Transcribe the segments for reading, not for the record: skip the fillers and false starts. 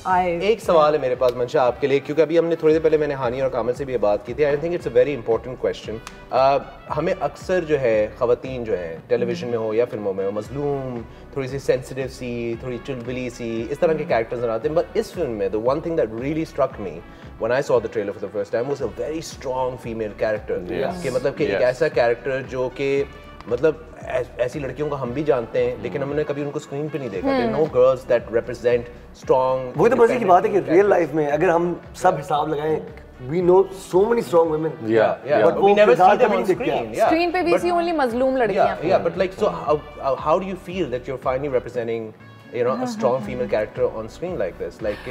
एक सवाल है मेरे पास मंशा आपके लिए, क्योंकि अभी हमने थोड़ी देर पहले मैंने हानी और कामिल से भी ये बात की थी। I think it's a very important question. हमें अक्सर जो है ख़वातीन जो है टेलीविजन में हो या फिल्मों में हो, मजलूम, थोड़ी सी सेंसिटिव सी, थोड़ी चुलबुली सी, इस तरह के कैरेक्टर्स नजर आते हैं। बट इस फिल्म में the one thing that really struck me when I saw the trailer for the first time was a very strong female character। कि मतलब कि एक ऐसा कैरेक्टर जो कि मतलब ऐसी लड़कियों को हम भी जानते हैं, लेकिन हमने कभी उनको स्क्रीन पे नहीं देखा। There are no girls that represent strong। वही तो मजे की बात है कि रियल लाइफ में अगर हम सब हिसाब लगाएं, we know so many strong women। But we never see them on screen। Screen पे भी सी only मजलूम लड़कियां। Yeah, but like so how do you feel that you're finally representing a strong female character on screen like this? Like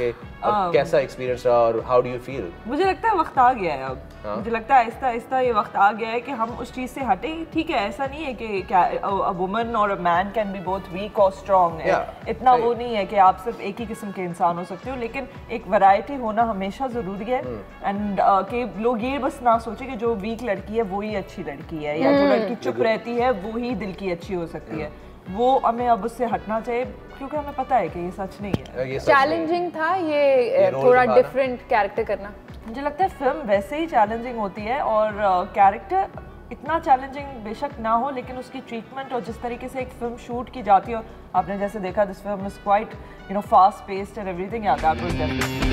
कैसा experience रहा और how do you feel? मुझे लगता है वक्त आ गया है अब। मुझे लगता है आहिस्ता आहिस्ता ये वक्त आ गया है कि हम उस चीज़ से हटे। ठीक है, ऐसा नहीं है कि a woman or a man can be both weak or strong। इतना वो नहीं है कि आप सिर्फ एक ही किस्म के इंसान हो सकते हो, लेकिन एक वैरायटी होना हमेशा ज़रूरी है। एंड कि लोग ये बस ना सोचे कि जो वीक लड़की है वो ही अच्छी लड़की है, या जो लड़की चुप रहती है वो ही दिल की अच्छी हो सकती है। वो हमें अब उससे हटना चाहिए, क्योंकि हमें पता है कि ये सच नहीं है। चैलेंजिंग था ये थोड़ा डिफरेंट कैरेक्टर करना। मुझे लगता है फिल्म वैसे ही चैलेंजिंग होती है, और कैरेक्टर इतना चैलेंजिंग बेशक ना हो, लेकिन उसकी ट्रीटमेंट और जिस तरीके से एक फिल्म शूट की जाती है, और आपने जैसे देखा this film is quite fast paced and everything, या दैट वाज डेफिनेटली